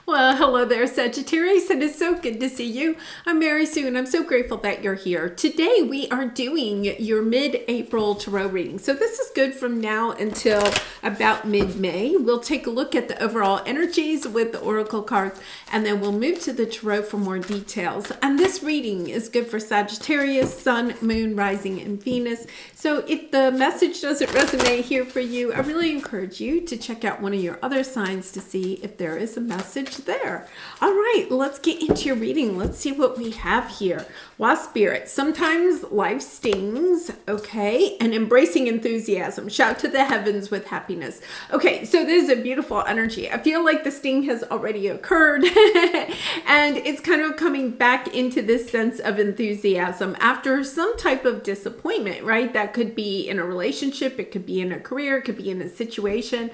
Well, hello there, Sagittarius, and it's so good to see you. I'm Mary Sue, and I'm so grateful that you're here. Today, we are doing your mid-April tarot reading. So this is good from now until about mid-May. We'll take a look at the overall energies with the oracle cards, and then we'll move to the tarot for more details. And this reading is good for Sagittarius, Sun, Moon, Rising, and Venus. So if the message doesn't resonate here for you, I really encourage you to check out one of your other signs to see if there is a message there. All right, let's get into your reading. Let's see what we have here. Wasp Spirit, sometimes life stings, okay, and embracing enthusiasm. Shout to the heavens with happiness. Okay, so this is a beautiful energy. I feel like the sting has already occurred and it's kind of coming back into this sense of enthusiasm after some type of disappointment, right? That could be in a relationship, it could be in a career, it could be in a situation.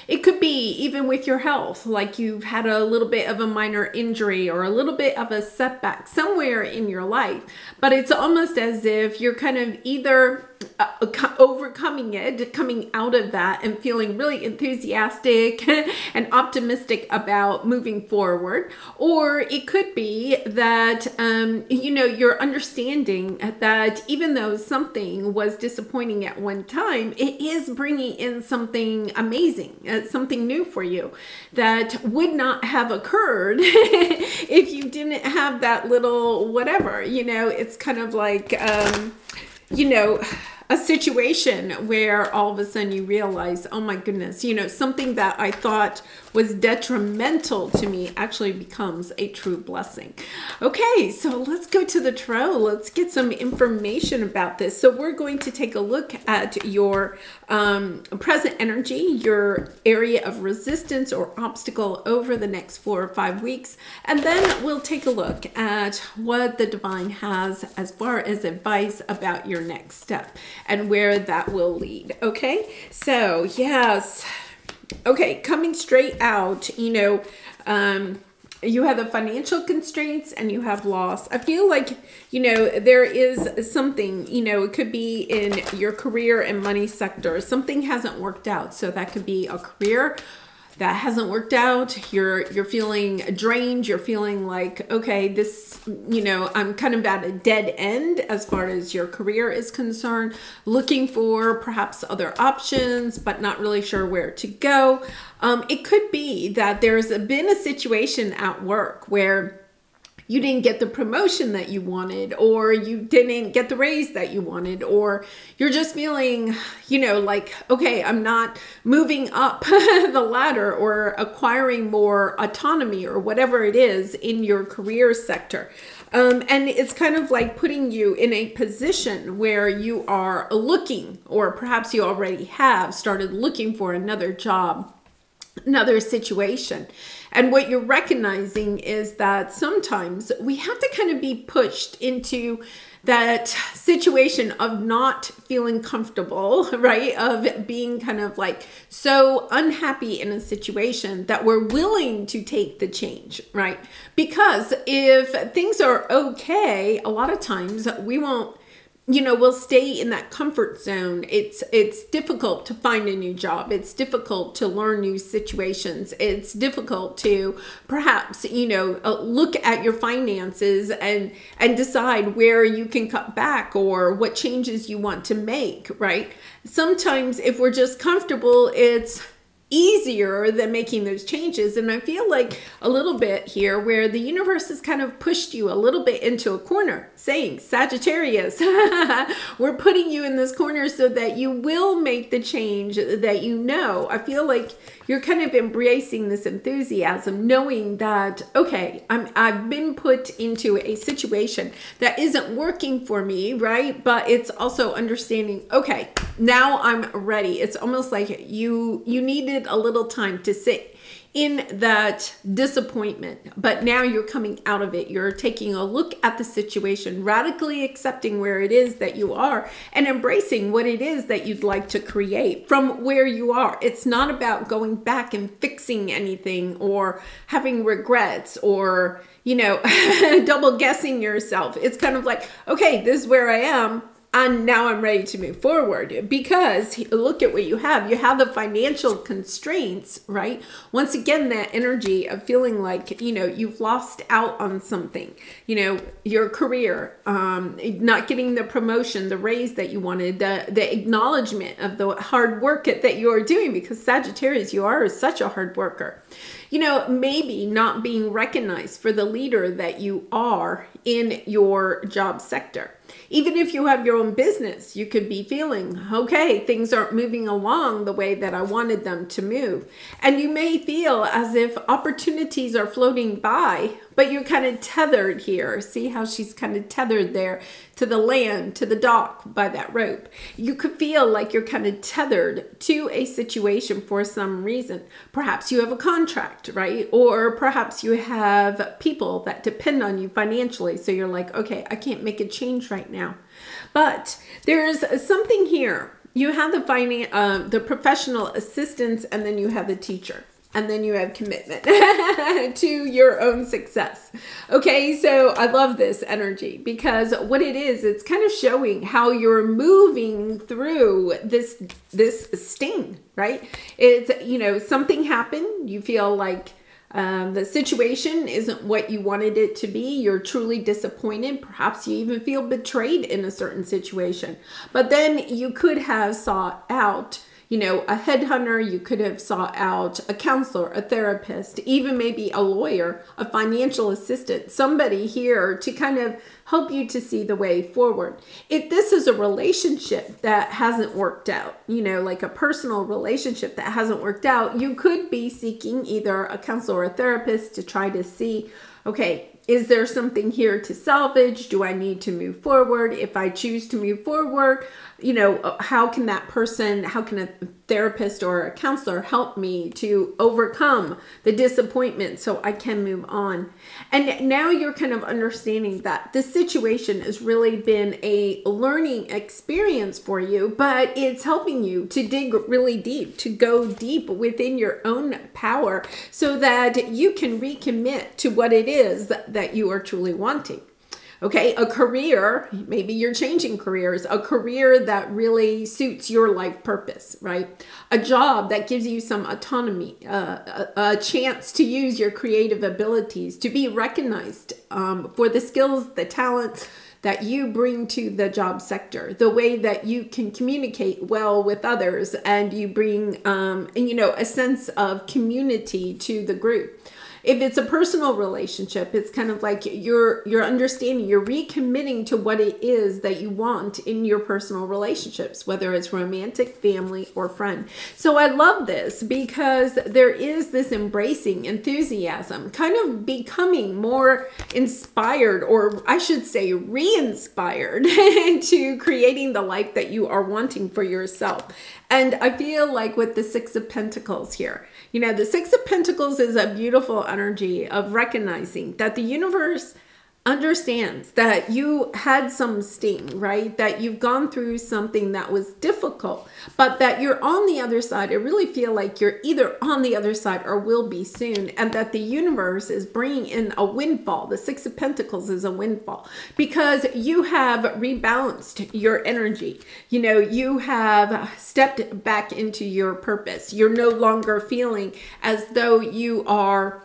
It could be even with your health, like you've had a little bit of a minor injury or a little bit of a setback somewhere in your life, but it's almost as if you're kind of either overcoming it, coming out of that and feeling really enthusiastic and optimistic about moving forward. Or it could be that, you know, you're understanding that even though something was disappointing at one time, it is bringing in something amazing, something new for you that would not have occurred if you didn't have that little whatever, you know. It's kind of like, you know, a situation where all of a sudden you realize, oh my goodness, you know, something that I thought was detrimental to me actually becomes a true blessing. Okay, so let's go to the tarot. Let's get some information about this. So we're going to take a look at your present energy, your area of resistance or obstacle over the next 4 or 5 weeks. And then we'll take a look at what the divine has as far as advice about your next step and where that will lead. Okay, so yes. Okay, coming straight out, you know, you have the financial constraints and you have loss. I feel like, you know, there is something, you know, it could be in your career and money sector. Something hasn't worked out. So that could be a career that hasn't worked out. You're feeling drained. You're feeling like, okay, this, you know, I'm kind of at a dead end as far as your career is concerned, looking for perhaps other options, but not really sure where to go. It could be that there's been a situation at work where you didn't get the promotion that you wanted, or you didn't get the raise that you wanted, or you're just feeling, you know, like, okay, I'm not moving up the ladder or acquiring more autonomy or whatever it is in your career sector. And it's kind of like putting you in a position where you are looking, or perhaps you already have started looking for another job, another situation. And what you're recognizing is that sometimes we have to kind of be pushed into that situation of not feeling comfortable, right? Of being kind of like so unhappy in a situation that we're willing to take the change, right? Because if things are okay, a lot of times we won't, you know, we'll stay in that comfort zone. It's difficult to find a new job. It's difficult to learn new situations. It's difficult to perhaps, you know, look at your finances and decide where you can cut back or what changes you want to make, right? Sometimes if we're just comfortable, it's easier than making those changes. And I feel like a little bit here where the universe has kind of pushed you a little bit into a corner, saying, Sagittarius, we're putting you in this corner so that you will make the change that you know. I feel like you're kind of embracing this enthusiasm, knowing that, okay, I've been put into a situation that isn't working for me, right? But it's also understanding, okay, now I'm ready. It's almost like you needed a little time to sit in that disappointment, but now you're coming out of it. You're taking a look at the situation, radically accepting where it is that you are and embracing what it is that you'd like to create from where you are. It's not about going back and fixing anything or having regrets or, you know, double guessing yourself. It's kind of like, okay, this is where I am. And now I'm ready to move forward, because look at what you have. You have the financial constraints, right? Once again, that energy of feeling like, you know, you've lost out on something, you know, your career, not getting the promotion, the raise that you wanted, the acknowledgement of the hard work that you are doing, because Sagittarius, you are such a hard worker. You know, maybe not being recognized for the leader that you are in your job sector. Even if you have your own business, you could be feeling, okay, things aren't moving along the way that I wanted them to move. And you may feel as if opportunities are floating by, but you're kind of tethered here. See how she's kind of tethered there to the land, to the dock by that rope. You could feel like you're kind of tethered to a situation for some reason. Perhaps you have a contract, right? Or perhaps you have people that depend on you financially. So you're like, okay, I can't make a change right now. But there's something here. You have the professional assistants, and then you have the teacher. And then you have commitment to your own success. Okay, so I love this energy, because what it is, it's kind of showing how you're moving through this sting, right? It's, you know, something happened. You feel like the situation isn't what you wanted it to be. You're truly disappointed. Perhaps you even feel betrayed in a certain situation. But then you could have sought out, you know, a headhunter. You could have sought out a counselor, a therapist, even maybe a lawyer, a financial assistant, somebody here to kind of help you to see the way forward. If this is a relationship that hasn't worked out, you know, like a personal relationship that hasn't worked out, you could be seeking either a counselor or a therapist to try to see, okay, is there something here to salvage? Do I need to move forward? If I choose to move forward, you know, how can that person, how can a therapist or a counselor help me to overcome the disappointment so I can move on? And now you're kind of understanding that this situation has really been a learning experience for you, but it's helping you to dig really deep, to go deep within your own power so that you can recommit to what it is that you are truly wanting. Okay, a career, maybe you're changing careers, a career that really suits your life purpose, right? A job that gives you some autonomy, a chance to use your creative abilities, to be recognized for the skills, the talents that you bring to the job sector, the way that you can communicate well with others, and you bring, you know, a sense of community to the group. If it's a personal relationship, it's kind of like you're understanding, you're recommitting to what it is that you want in your personal relationships, whether it's romantic, family, or friend. So I love this because there is this embracing enthusiasm, kind of becoming more inspired, or I should say re-inspired into creating the life that you are wanting for yourself. And I feel like with the Six of Pentacles here, you know, the Six of Pentacles is a beautiful energy of recognizing that the universe understands that you had some sting, right? That you've gone through something that was difficult, but that you're on the other side. I really feel like you're either on the other side or will be soon, and that the universe is bringing in a windfall. The Six of Pentacles is a windfall because you have rebalanced your energy. You know, you have stepped back into your purpose. You're no longer feeling as though you are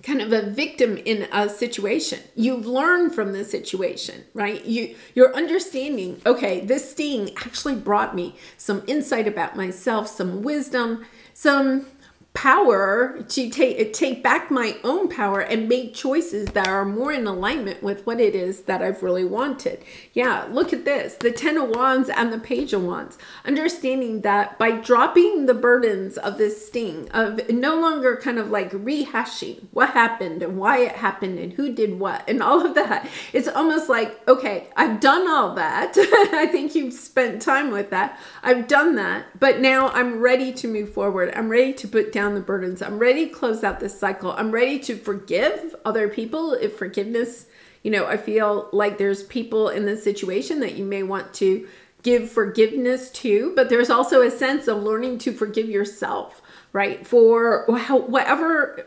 kind of a victim in a situation. You've learned from the situation, right? You're understanding, okay, this sting actually brought me some insight about myself, some wisdom, some power to take back my own power and make choices that are more in alignment with what it is that I've really wanted. Yeah, look at this, the Ten of Wands and the Page of Wands. Understanding that by dropping the burdens of this sting, of no longer kind of like rehashing what happened and why it happened and who did what and all of that, it's almost like, okay, I've done all that. I think you've spent time with that. I've done that, but now I'm ready to move forward. I'm ready to put down the burdens. I'm ready to close out this cycle. I'm ready to forgive other people. If forgiveness, you know, I feel like there's people in this situation that you may want to give forgiveness to, but there's also a sense of learning to forgive yourself, right? For whatever,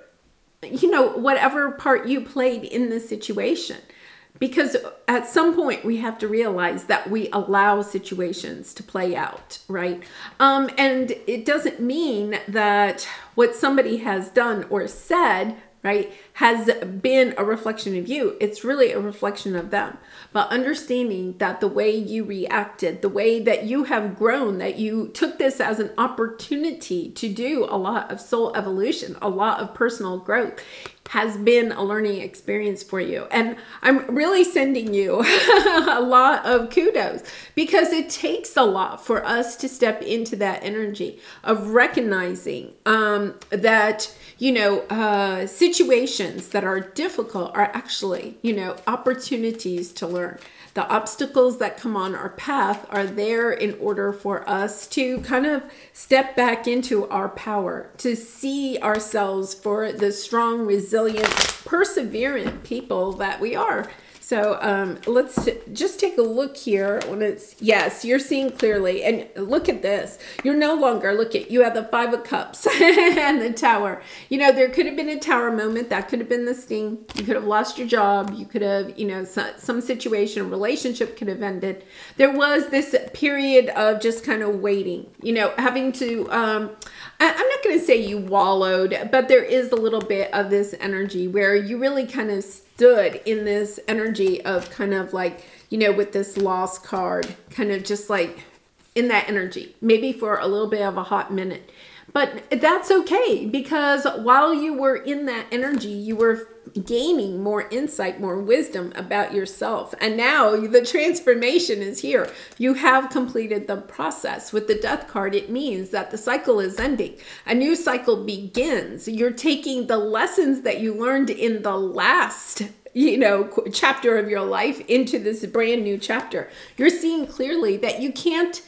you know, whatever part you played in this situation. because at some point we have to realize that we allow situations to play out, right? And it doesn't mean that what somebody has done or said, right, has been a reflection of you. It's really a reflection of them. But understanding that the way you reacted, the way that you have grown, that you took this as an opportunity to do a lot of soul evolution, a lot of personal growth, has been a learning experience for you. And I'm really sending you a lot of kudos, because it takes a lot for us to step into that energy of recognizing that, you know, situations that are difficult are actually, you know, opportunities to learn. The obstacles that come on our path are there in order for us to kind of step back into our power, to see ourselves for the strong, resilient, perseverant people that we are. So let's just take a look here when it's, yes, you're seeing clearly. And look at this. You're no longer, look at, you have the 5 of Cups and the Tower. You know, there could have been a Tower moment. That could have been the sting. You could have lost your job. You could have, you know, some situation, a relationship could have ended. There was this period of just kind of waiting, you know, having to, I'm not going to say you wallowed, but there is a little bit of this energy where you really kind of stood in this energy of kind of like, you know, with this lost card, kind of just like in that energy, maybe for a little bit of a hot minute. But that's okay, because while you were in that energy, you were gaining more insight, more wisdom about yourself. And now the transformation is here. You have completed the process. With the Death card, it means that the cycle is ending. A new cycle begins. You're taking the lessons that you learned in the last, you know, chapter of your life into this brand new chapter. You're seeing clearly that you can't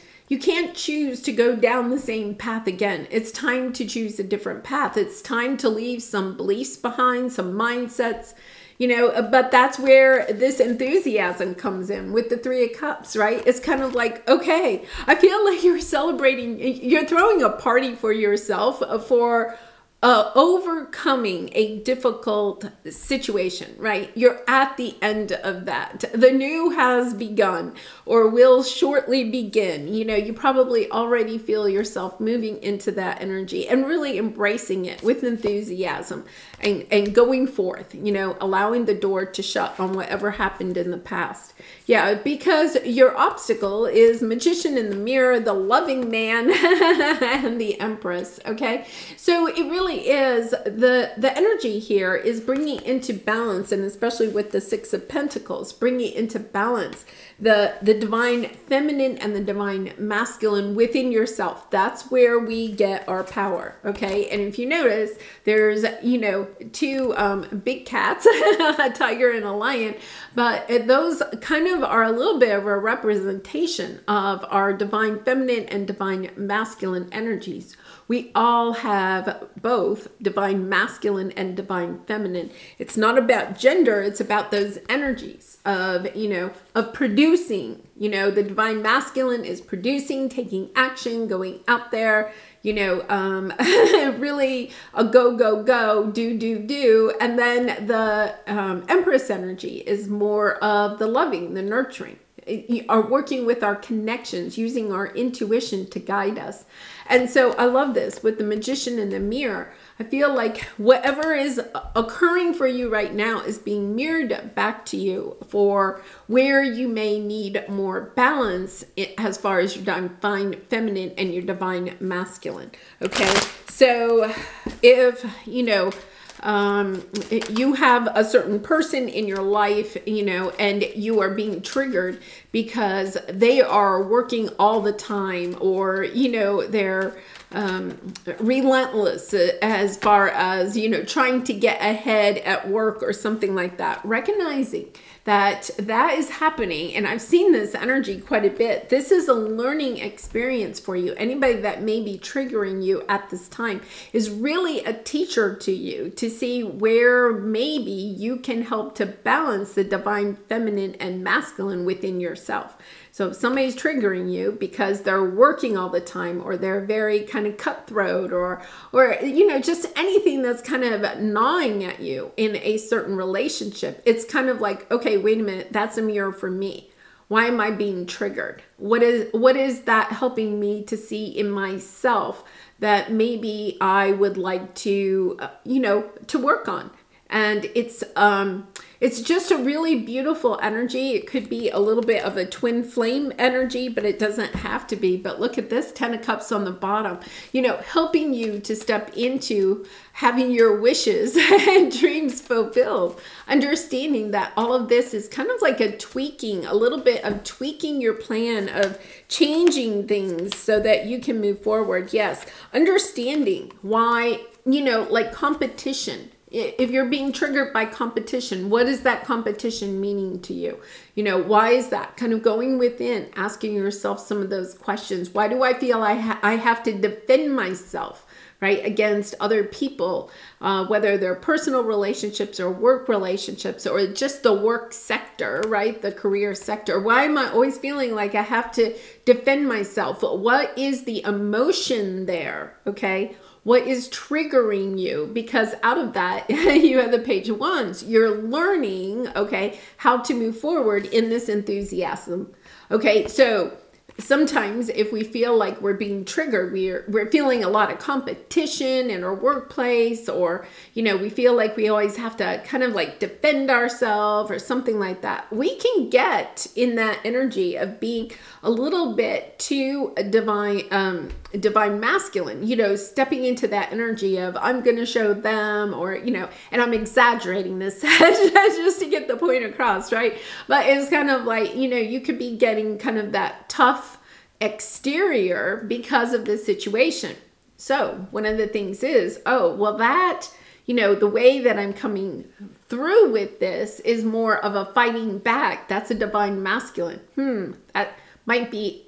choose to go down the same path again. It's time to choose a different path. It's time to leave some beliefs behind, some mindsets, you know, but that's where this enthusiasm comes in with the 3 of Cups, right? It's kind of like, okay, I feel like you're celebrating, you're throwing a party for yourself for overcoming a difficult situation, right? You're at the end of that. The new has begun or will shortly begin. You know, you probably already feel yourself moving into that energy and really embracing it with enthusiasm and going forth, you know, allowing the door to shut on whatever happened in the past. Yeah, because your obstacle is Magician in the Mirror, the Loving Man, and the Empress, okay? So it really is, the energy here is bringing into balance, and especially with the 6 of Pentacles, bringing into balance the divine feminine and the divine masculine within yourself. That's where we get our power, okay? And if you notice, there's, you know, 2 big cats, a tiger and a lion, but those kind of are a little bit of a representation of our divine feminine and divine masculine energies. We all have both divine masculine and divine feminine. It's not about gender, it's about those energies of, you know, of producing. You know, the divine masculine is producing, taking action, going out there, you know, really a go, go, go, do, do, do. And then the Empress energy is more of the loving, the nurturing. Are working with our connections, using our intuition to guide us. And so I love this with the Magician in the Mirror. I feel like whatever is occurring for you right now is being mirrored back to you for where you may need more balance as far as your divine feminine and your divine masculine. Okay, so if, you know, you have a certain person in your life, you know, and you are being triggered because they are working all the time, or, you know, they're relentless as far as, you know, trying to get ahead at work or something like that. Recognizing that that is happening, and I've seen this energy quite a bit. This is a learning experience for you. Anybody that may be triggering you at this time is really a teacher to you, to see where maybe you can help to balance the divine feminine and masculine within yourself. So if somebody's triggering you because they're working all the time, or they're very kind of cutthroat, or you know, just anything that's kind of gnawing at you in a certain relationship, it's kind of like, okay, wait a minute, that's a mirror for me. Why am I being triggered? What is that helping me to see in myself that maybe I would like to, you know, to work on? And it's just a really beautiful energy. It could be a little bit of a twin flame energy, but it doesn't have to be. But look at this 10 of Cups on the bottom, you know, helping you to step into having your wishes and dreams fulfilled. Understanding that all of this is kind of like a tweaking, a little bit of tweaking your plan, of changing things so that you can move forward. Yes, understanding why, you know, like competition. If you're being triggered by competition, what is that competition meaning to you? You know, why is that? Kind of going within, asking yourself some of those questions. Why do I feel I have to defend myself, right, against other people, whether they're personal relationships or work relationships, or just the work sector, right, the career sector? Why am I always feeling like I have to defend myself? What is the emotion there, okay? What is triggering you? Because out of that, you have the Page of Wands. You're learning, okay, how to move forward in this enthusiasm. Okay, so sometimes if we feel like we're being triggered, we're feeling a lot of competition in our workplace, or, you know, we feel like we always have to kind of like defend ourselves or something like that. We can get in that energy of being a little bit too divine masculine, you know, stepping into that energy of I'm going to show them, or, you know, and I'm exaggerating this just to get the point across, right? But it's kind of like, you know, you could be getting kind of that tough exterior because of this situation. So one of the things is, oh, well, that, you know, the way that I'm coming through with this is more of a fighting back. That's a divine masculine. That might be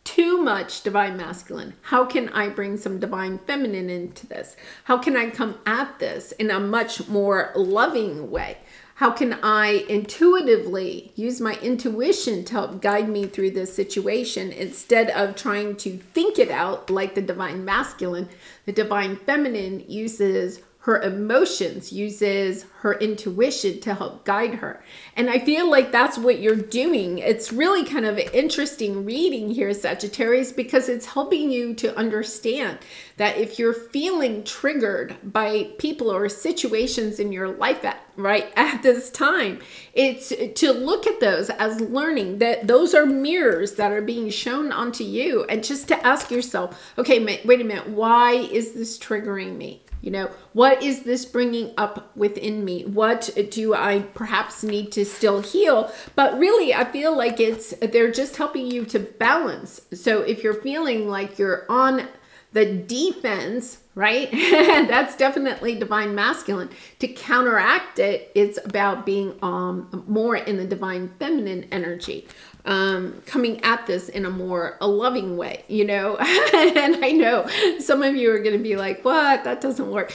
too much divine masculine. How can I bring some divine feminine into this? How can I come at this in a much more loving way? How can I intuitively use my intuition to help guide me through this situation, instead of trying to think it out like the divine masculine? The divine feminine uses her emotions, uses her intuition to help guide her. And I feel like that's what you're doing. It's really kind of an interesting reading here, Sagittarius, because it's helping you to understand that if you're feeling triggered by people or situations in your life at this time, it's to look at those as learning, that those are mirrors that are being shown onto you, and just to ask yourself, okay, wait a minute, why is this triggering me? You know, what is this bringing up within me? What do I perhaps need to still heal? But really, I feel like they're just helping you to balance. So if you're feeling like you're on the defense, right? That's definitely divine masculine. To counteract it, it's about being more in the divine feminine energy. Coming at this in a loving way, you know. And I know some of you are going to be like, what? That doesn't work.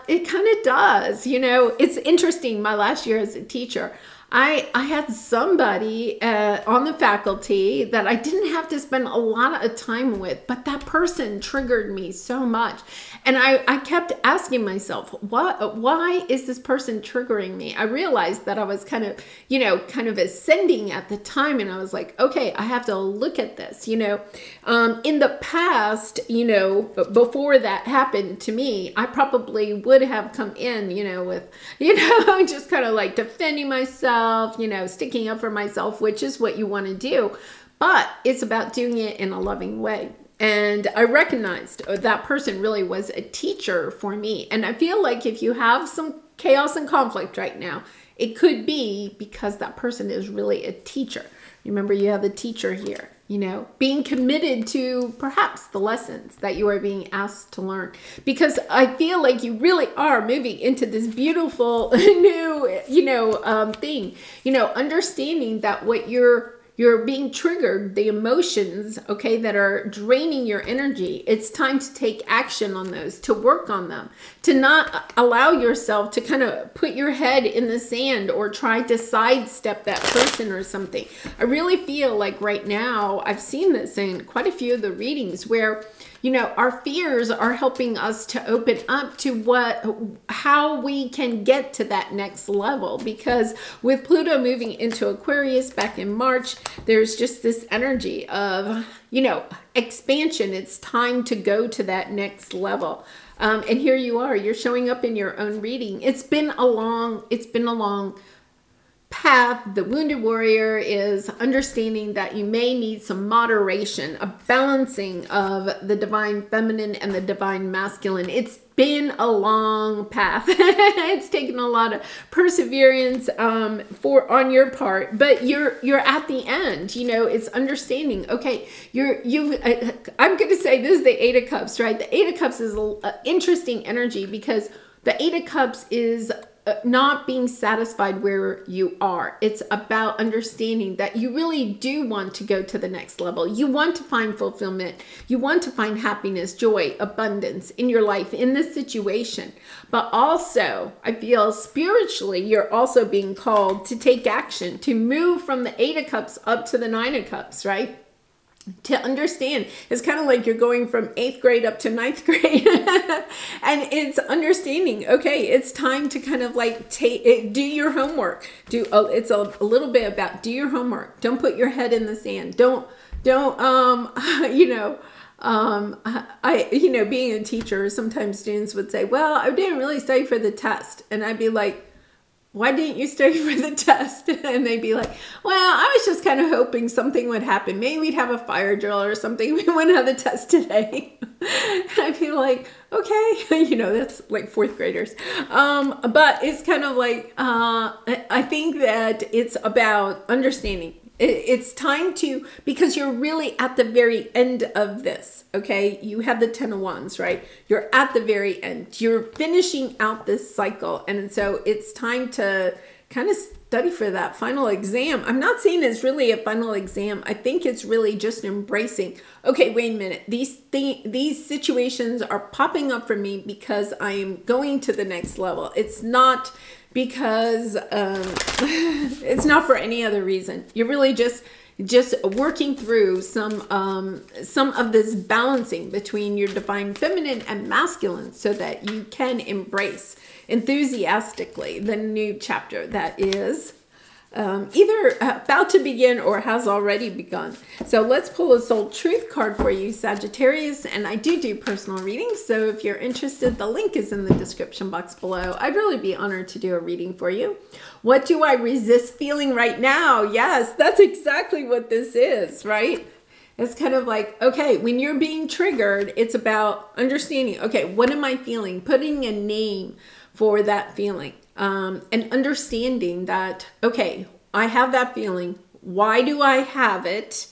It kind of does, you know. It's interesting. My last year as a teacher, I had somebody on the faculty that I didn't have to spend a lot of time with, but that person triggered me so much. And I kept asking myself, why is this person triggering me? I realized that I was kind of ascending at the time, and I was like, okay, I have to look at this, you know. In the past, you know, before that happened to me, I probably would have come in, you know, with, you know, just kind of like defending myself, you know, sticking up for myself, which is what you want to do. But it's about doing it in a loving way. And I recognized that person really was a teacher for me. And I feel like if you have some chaos and conflict right now, it could be because that person is really a teacher. Remember, you have the teacher here, you know, being committed to perhaps the lessons that you are being asked to learn. Because I feel like you really are moving into this beautiful new, you know, thing, you know, understanding that what you're you're being triggered, the emotions, okay, that are draining your energy, it's time to take action on those, to work on them, to not allow yourself to kind of put your head in the sand or try to sidestep that person or something. I really feel like right now, I've seen this in quite a few of the readings where, you know, our fears are helping us to open up to how we can get to that next level. Because with Pluto moving into Aquarius back in March, there's just this energy of, you know, expansion. It's time to go to that next level. And here you are, you're showing up in your own reading. It's been a long path. The Wounded Warrior is understanding that you may need some moderation, a balancing of the divine feminine and the divine masculine. It's been a long path. It's taken a lot of perseverance on your part, but you're at the end. You know, it's understanding. Okay, I'm going to say this is the Eight of Cups, right? The Eight of Cups is an interesting energy because the Eight of Cups is not being satisfied where you are. It's about understanding that you really do want to go to the next level. You want to find fulfillment. You want to find happiness, joy, abundance in your life, in this situation. But also, I feel spiritually, you're also being called to take action, to move from the Eight of Cups up to the Nine of Cups, right? To understand, it's kind of like you're going from 8th grade up to 9th grade. And it's understanding, okay, it's time to kind of like do your homework. It's a little bit about do your homework. Don't put your head in the sand. Don't you know, being a teacher, sometimes students would say, well, I didn't really study for the test. And I'd be like, why didn't you study for the test? And they'd be like, well, I was just kind of hoping something would happen. Maybe we'd have a fire drill or something. We wouldn't have the test today. I'd be like, okay, you know, that's like 4th graders. But it's kind of like, I think that it's about understanding. It's time to, because you're really at the very end of this, okay? You have the 10 of Wands, right? You're at the very end. You're finishing out this cycle. And so it's time to kind of study for that final exam. I'm not saying it's really a final exam. I think it's really just embracing, okay, wait a minute. These situations are popping up for me because I am going to the next level. It's not because it's not for any other reason. You're really just working through some of this balancing between your divine feminine and masculine so that you can embrace enthusiastically the new chapter that is either about to begin or has already begun. So let's pull a soul truth card for you, Sagittarius. And I do personal readings. So if you're interested, the link is in the description box below. I'd really be honored to do a reading for you. What do I resist feeling right now? Yes, that's exactly what this is, right? It's kind of like, okay, when you're being triggered, it's about understanding, okay, what am I feeling? Putting a name for that feeling. And understanding that, okay, I have that feeling. Why do I have it?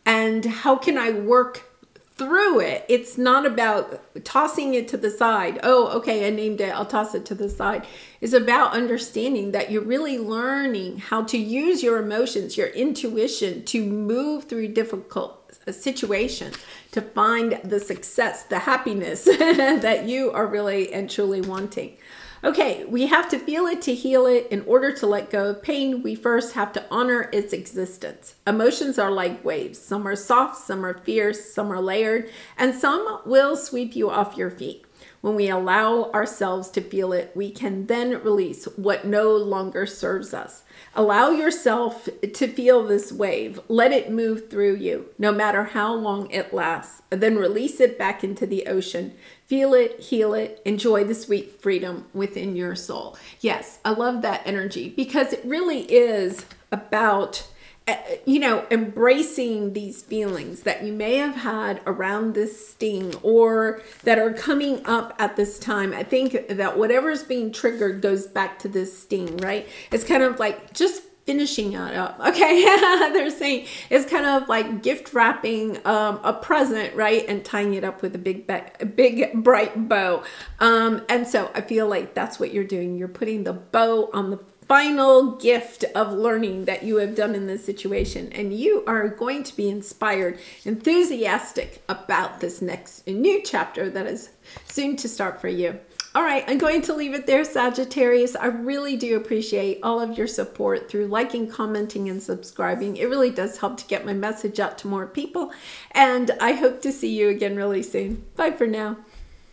And how can I work through it? It's not about tossing it to the side. Oh, okay, I named it. I'll toss it to the side. It's about understanding that you're really learning how to use your emotions, your intuition to move through difficult situations, to find the success, the happiness that you are really and truly wanting. Okay, we have to feel it to heal it. In order to let go of pain, we first have to honor its existence. Emotions are like waves. Some are soft, some are fierce, some are layered, and some will sweep you off your feet. When we allow ourselves to feel it, we can then release what no longer serves us. Allow yourself to feel this wave. Let it move through you, no matter how long it lasts. Then release it back into the ocean. Feel it, heal it, enjoy the sweet freedom within your soul. Yes, I love that energy because it really is about, you know, embracing these feelings that you may have had around this sting or that are coming up at this time. I think that whatever's being triggered goes back to this sting, right? It's kind of like just finishing it up. Okay. They're saying it's kind of like gift wrapping a present, right? And tying it up with a big bright bow. And so I feel like that's what you're doing. You're putting the bow on the final gift of learning that you have done in this situation. And you are going to be inspired, enthusiastic about this next new chapter that is soon to start for you. All right, I'm going to leave it there, Sagittarius. I really do appreciate all of your support through liking, commenting, and subscribing. It really does help to get my message out to more people. And I hope to see you again really soon. Bye for now.